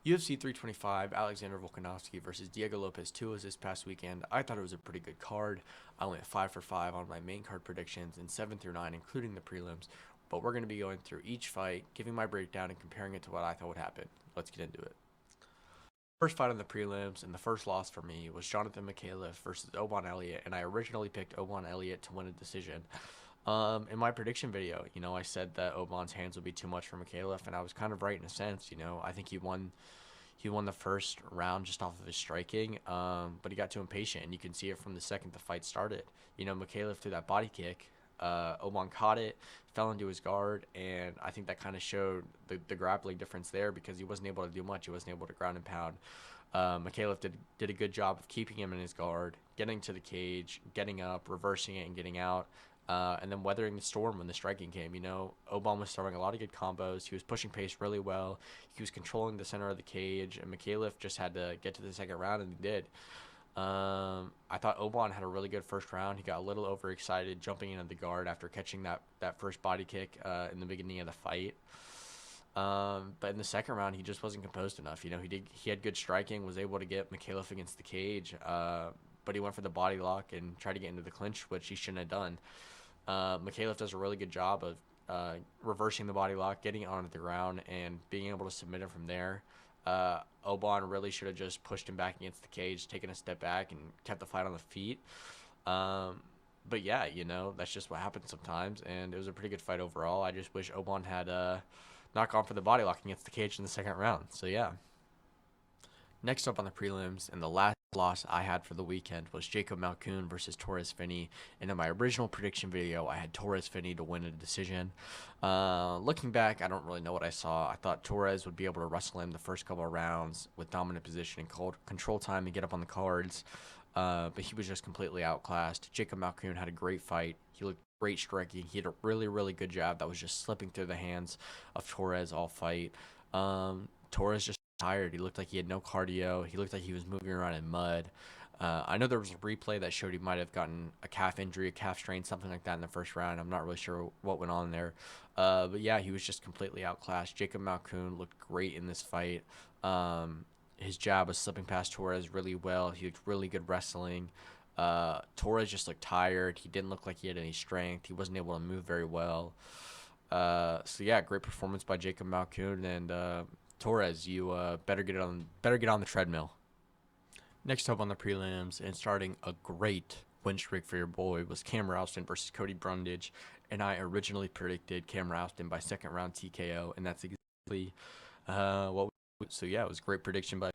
UFC 325, Alexander Volkanovski versus Diego Lopez Tuas this past weekend. I thought it was a pretty good card. I went 5 for 5 on my main card predictions and 7 through 9, including the prelims. But we're going to be going through each fight, giving my breakdown, and comparing it to what I thought would happen. Let's get into it. First fight on the prelims and the first loss for me was Jonathan Mikhailov versus Oban Elliott, and I originally picked Oban Elliott to win a decision. In my prediction video, I said that Oban's hands would be too much for Mikhailov, and I was kind of right in a sense. I think he won the first round just off of his striking, but he got too impatient, and you can see it from the second the fight started. Mikhailov threw that body kick. Oban caught it, fell into his guard, and I think that kind of showed the grappling difference there because he wasn't able to do much. He wasn't able to ground and pound. Mikhailov did a good job of keeping him in his guard, getting to the cage, getting up, reversing it, and getting out. And then weathering the storm when the striking came. Oban was throwing a lot of good combos. He was pushing pace really well. He was controlling the center of the cage, and Mikhailov just had to get to the second round, and he did. I thought Oban had a really good first round. He got a little overexcited jumping into the guard after catching that first body kick in the beginning of the fight. But in the second round, he just wasn't composed enough. He had good striking, was able to get Mikhailov against the cage, but he went for the body lock and tried to get into the clinch, which he shouldn't have done. Mikhailov does a really good job of reversing the body lock, getting it onto the ground, and being able to submit him from there. Oban really should have just pushed him back against the cage, taken a step back, and kept the fight on the feet. But yeah, that's just what happens sometimes, and it was a pretty good fight overall. I just wish Oban had not gone for the body lock against the cage in the second round. So yeah. Next up on the prelims, and the last loss I had for the weekend was Jacob Malkoun versus Torres Finney. And in my original prediction video, I had Torres Finney to win a decision. Looking back, I don't really know what I saw. I thought Torres would be able to wrestle him the first couple of rounds with dominant position and control time and get up on the cards. But he was just completely outclassed. Jacob Malkoun had a great fight. He looked great striking. He had a really, really good jab that was just slipping through the hands of Torres all fight. Torres just tired. He looked like he had no cardio. He looked like he was moving around in mud. I know there was a replay that showed he might have gotten a calf injury, a calf strain, something like that in the first round. I'm not really sure what went on there. But yeah, he was just completely outclassed. Jacob Malkoun looked great in this fight. His jab was slipping past Torres really well. He looked really good wrestling. Torres just looked tired. He didn't look like he had any strength. He wasn't able to move very well. So yeah, great performance by Jacob Malkoun, and Torres, you better get on the treadmill. Next up on the prelims, and starting a great win streak for your boy, was Cam Ralston versus Cody Brundage, and I originally predicted Cam Ralston by second round TKO, and that's exactly what. So yeah, it was a great prediction by.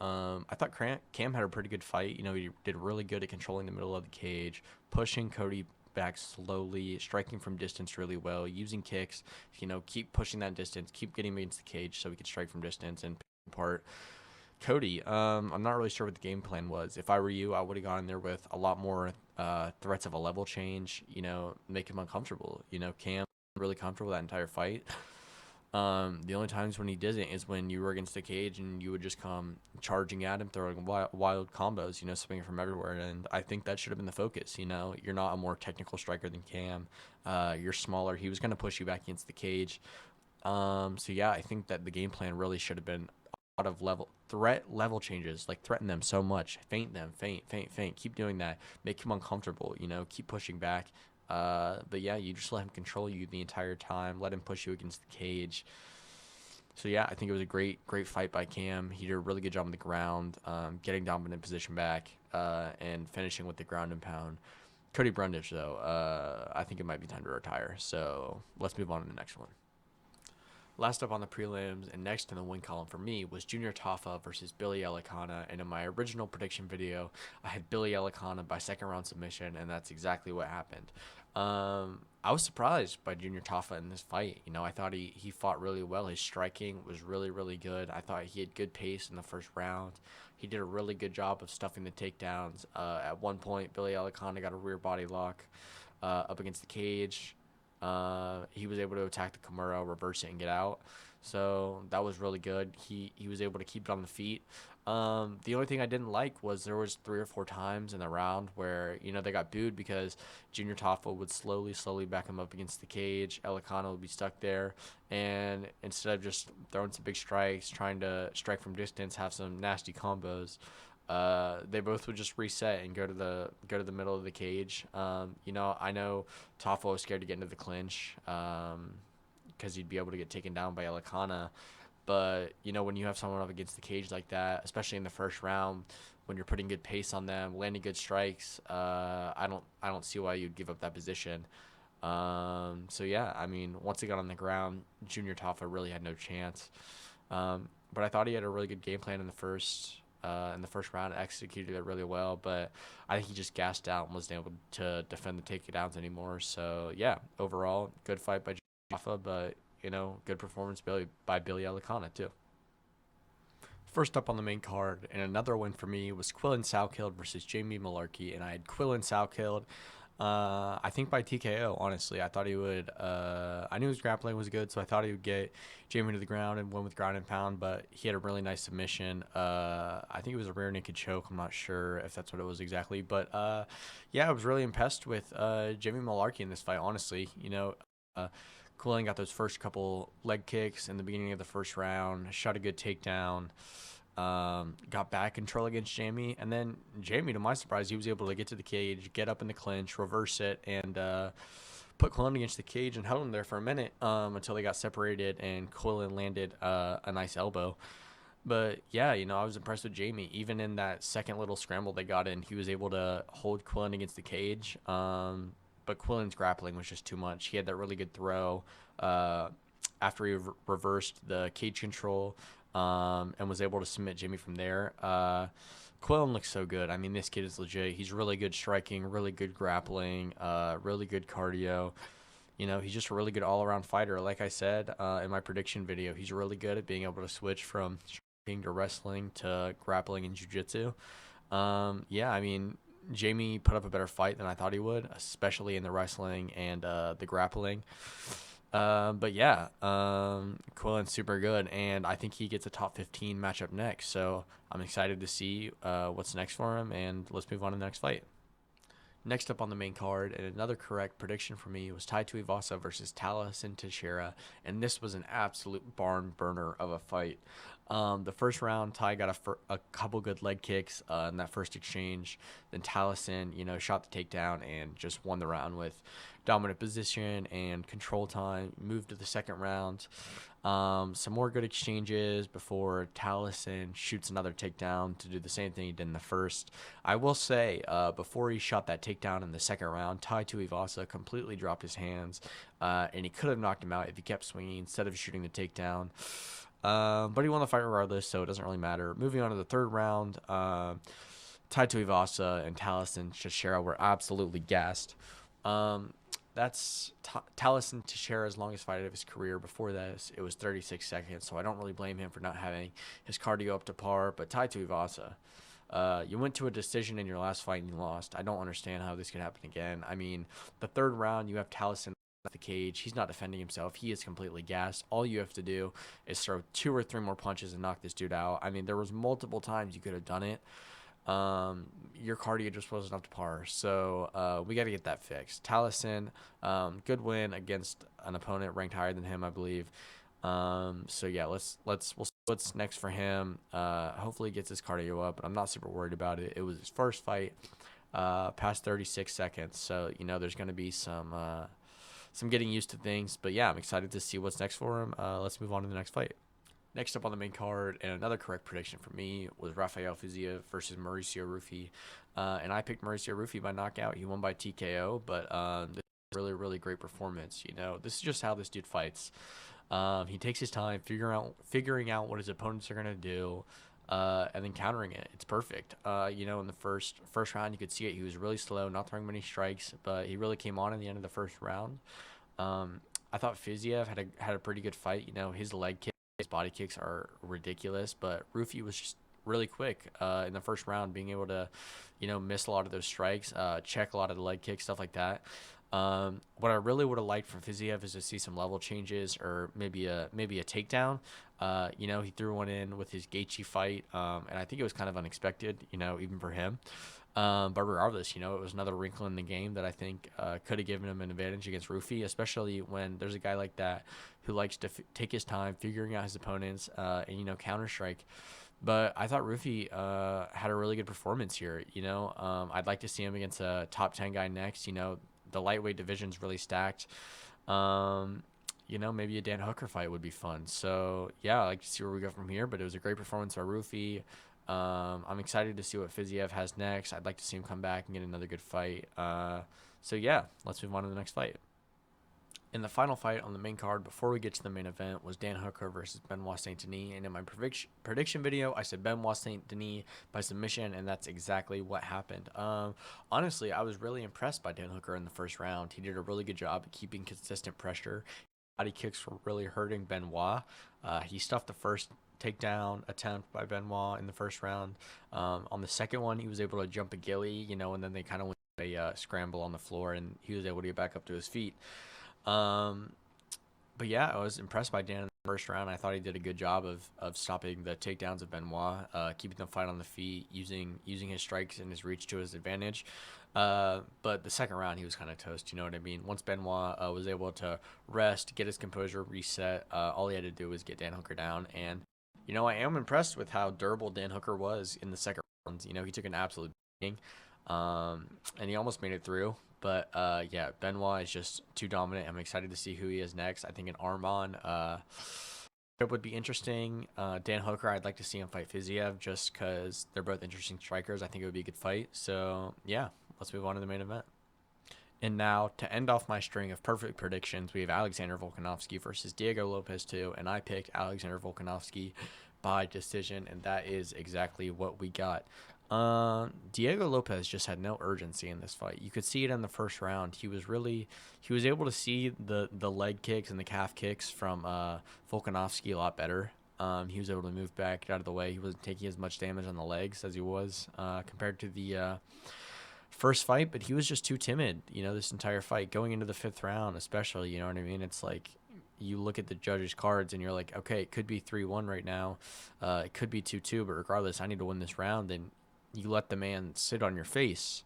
I thought Cam had a pretty good fight. He did really good at controlling the middle of the cage, pushing Cody back slowly, striking from distance really well, using kicks, keep pushing that distance, keep getting him against the cage so he could strike from distance and pick apart Cody. I'm not really sure what the game plan was. If I were you, I would have gone in there with a lot more threats of a level change, make him uncomfortable. Cam really comfortable that entire fight. The only times when he doesn't is when you were against the cage and you would just come charging at him, throwing wild combos, swinging from everywhere. And I think that should have been the focus. You're not a more technical striker than Cam. You're smaller. He was going to push you back against the cage. So yeah, I think that the game plan really should have been a lot of level changes, like threaten them so much, feint them, feint. Keep doing that. Make him uncomfortable, keep pushing back. But yeah, you just let him control you the entire time. Let him push you against the cage. So yeah, I think it was a great fight by Cam. He did a really good job on the ground, getting dominant position back, and finishing with the ground and pound. Cody Brundage, though, I think it might be time to retire. So let's move on to the next one. Last up on the prelims and next in the win column for me was Junior Tafa versus Billy Elikana. And in my original prediction video, I had Billy Elikana by second round submission, and that's exactly what happened. I was surprised by Junior Tafa in this fight. I thought he fought really well. His striking was really, really good. I thought he had good pace in the first round. He did a really good job of stuffing the takedowns. At one point, Billy Elikana got a rear body lock up against the cage. He was able to attack the Kimura, reverse it, and get out. So that was really good. He was able to keep it on the feet. The only thing I didn't like was there was 3 or 4 times in the round where they got booed because Junior Taffa would slowly back him up against the cage. Elikana would be stuck there, and instead of just throwing some big strikes, trying to strike from distance, have some nasty combos, they both would just reset and go to the middle of the cage. I know Taffa was scared to get into the clinch because he'd be able to get taken down by Elikana. But when you have someone up against the cage like that, especially in the first round, when you're putting good pace on them, landing good strikes, I don't see why you'd give up that position. So yeah, I mean, once he got on the ground, Junior Taffa really had no chance. But I thought he had a really good game plan in the first round, executed it really well. But I think he just gassed out and wasn't able to defend the takedowns anymore. So yeah, overall, good fight by Junior Taffa, but good performance by Billy Elikana too. First up on the main card, and another win for me was Quillen Salkeld versus Jamie Malarkey, and I had Quillen Salkeld. I think by TKO. Honestly, I thought he would. I knew his grappling was good, so I thought he would get Jamie to the ground and win with ground and pound. But he had a really nice submission. I think it was a rear naked choke. I'm not sure if that's what it was exactly, but yeah, I was really impressed with Jamie Malarkey in this fight. Honestly, uh, Quillen got those first couple leg kicks in the beginning of the first round, shot a good takedown, got back control against Jamie, and then Jamie, to my surprise, he was able to get to the cage, get up in the clinch, reverse it, and put Quillen against the cage and held him there for a minute until they got separated, and Quillen landed a nice elbow. But yeah, I was impressed with Jamie. Even in that second little scramble they got in, he was able to hold Quillen against the cage. But Quillen's grappling was just too much. He had that really good throw after he reversed the cage control and was able to submit Jamie from there. Quillen looks so good. I mean, this kid is legit. He's really good striking, really good grappling, really good cardio. He's just a really good all-around fighter. Like I said in my prediction video, he's really good at being able to switch from striking to wrestling to grappling and jiu-jitsu. Yeah, I mean, Jamie put up a better fight than I thought he would, especially in the wrestling and the grappling. But yeah, Quillen's super good, and I think he gets a top 15 matchup next. So I'm excited to see what's next for him, and let's move on to the next fight. Next up on the main card, and another correct prediction for me, was Tai Tuivasa versus Taliesin Teixeira, and this was an absolute barn burner of a fight. The first round, Tai got a couple good leg kicks in that first exchange. Then Taliesin, shot the takedown and just won the round with dominant position and control time. Moved to the second round. Some more good exchanges before Taliesin shoots another takedown to do the same thing he did in the first. I will say, before he shot that takedown in the second round, Tai Tuivasa completely dropped his hands, and he could have knocked him out if he kept swinging instead of shooting the takedown. But he won the fight regardless, so it doesn't really matter. Moving on to the third round, Tai Tuivasa and Taliesin Teixeira were absolutely gassed. That's Taliesin Teixeira's longest fight of his career. Before this, it was 36 seconds, so I don't really blame him for not having his cardio up to par. But Tai Tuivasa, you went to a decision in your last fight and you lost. I don't understand how this could happen again. I mean, the third round, you have Taliesin at the cage. He's not defending himself. He is completely gassed. All you have to do is throw 2 or 3 more punches and knock this dude out. I mean, there was multiple times you could have done it. Your cardio just wasn't up to par, so we got to get that fixed. Taliesin, good win against an opponent ranked higher than him, I believe. So yeah, we'll see what's next for him. Hopefully he gets his cardio up, but I'm not super worried about it. It was his first fight, past 36 seconds, so there's going to be some getting used to things. But yeah, I'm excited to see what's next for him. Let's move on to the next fight. Next up on the main card, and another correct prediction for me, was Rafael Fiziev versus Mauricio Rufy. And I picked Mauricio Rufy by knockout. He won by TKO, but this is a really, really great performance. This is just how this dude fights. He takes his time figuring out what his opponents are going to do, and then countering it. It's perfect. In the first round, you could see it. He was really slow, not throwing many strikes, but he really came on in the end of the first round. I thought Fiziev had a pretty good fight. His leg kick, his body kicks are ridiculous, but Rufy was just really quick in the first round, being able to, miss a lot of those strikes, check a lot of the leg kicks, stuff like that. What I really would have liked from Fiziev is to see some level changes or maybe a takedown. He threw one in with his Gaethje fight, and I think it was kind of unexpected, even for him. But regardless, it was another wrinkle in the game that I think could have given him an advantage against Rufi, especially when there's a guy like that who likes to take his time figuring out his opponents and counter strike. But I thought Rufi had a really good performance here. I'd like to see him against a top 10 guy next. The lightweight division's really stacked. Maybe a Dan Hooker fight would be fun. So, yeah, I'd like to see where we go from here. But it was a great performance by Rufi. I'm excited to see what Fiziev has next. I'd like to see him come back and get another good fight. So, yeah, let's move on to the next fight. In the final fight on the main card before we get to the main event was Dan Hooker versus Benoit Saint Denis. And in my prediction video, I said Benoit Saint Denis by submission, and that's exactly what happened. Honestly, I was really impressed by Dan Hooker in the first round. He did a really good job at keeping consistent pressure. Body kicks were really hurting Benoit. He stuffed the first takedown attempt by Benoit in the first round. On the second one, he was able to jump a ghillie, and then they kind of went a scramble on the floor, and he was able to get back up to his feet. But yeah, I was impressed by Dan in the first round. I thought he did a good job of stopping the takedowns of Benoit, keeping the fight on the feet, using his strikes and his reach to his advantage. But the second round, he was kind of toast. You know what I mean? Once Benoit was able to rest, get his composure, reset, all he had to do was get Dan Hooker down. And, I am impressed with how durable Dan Hooker was in the second round. He took an absolute beating, and he almost made it through. But, yeah, Benoit is just too dominant. I'm excited to see who he is next. I think an arm-on would be interesting. Dan Hooker, I'd like to see him fight Fiziev just because they're both interesting strikers. I think it would be a good fight. So, yeah, let's move on to the main event. And now, to end off my string of perfect predictions, we have Alexander Volkanovski versus Diego Lopez 2, and I picked Alexander Volkanovski by decision, and that is exactly what we got. Diego Lopez just had no urgency in this fight. You could see it in the first round. He was able to see the leg kicks and the calf kicks from Volkanovski a lot better. He was able to move back, get out of the way. He wasn't taking as much damage on the legs as he was compared to the first fight, but he was just too timid, this entire fight. Going into the fifth round especially, you know what I mean? It's like you look at the judges' cards and you're like, okay, it could be 3-1 right now. It could be 2-2, but regardless, I need to win this round. And you let the man sit on your face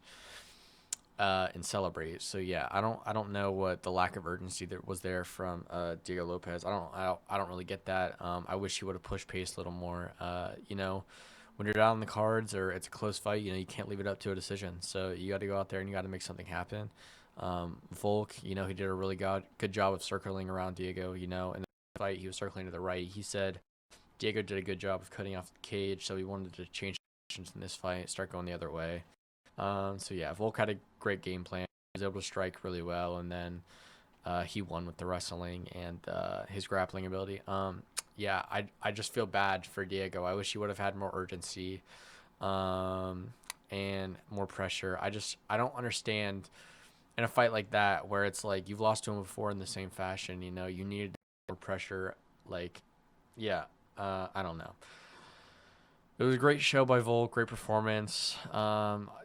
and celebrate. So yeah, I don't know what the lack of urgency that was there from Diego Lopez. I don't really get that. I wish he would have pushed pace a little more. When you're down on the cards or it's a close fight, you can't leave it up to a decision. So you got to go out there and you got to make something happen. Volk, he did a really good job of circling around Diego. In the fight, he was circling to the right. He said Diego did a good job of cutting off the cage, so he wanted to change in this fight, start going the other way. So yeah, Volk had a great game plan. He was able to strike really well, and then he won with the wrestling and his grappling ability. Yeah, I just feel bad for Diego. I wish he would have had more urgency and more pressure. I don't understand in a fight like that where it's like you've lost to him before in the same fashion. You needed more pressure. Like, yeah, I don't know. It was a great show by Volk, great performance.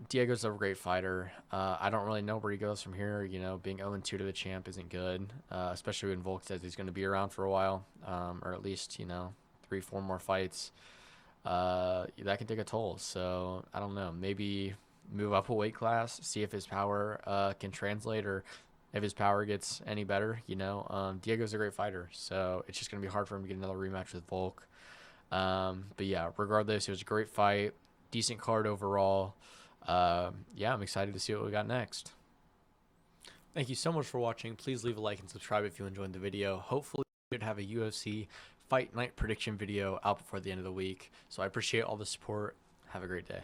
Diego's a great fighter. I don't really know where he goes from here. Being 0-2 to the champ isn't good, especially when Volk says he's going to be around for a while, or at least, 3-4 more fights. That can take a toll. So, I don't know. Maybe move up a weight class, see if his power can translate or if his power gets any better. Diego's a great fighter, so it's just going to be hard for him to get another rematch with Volk. But yeah, regardless, it was a great fight, decent card overall. Yeah, I'm excited to see what we got next. Thank you so much for watching. Please leave a like and subscribe if you enjoyed the video. Hopefully we should have a UFC Fight Night Prediction video out before the end of the week. So I appreciate all the support. Have a great day.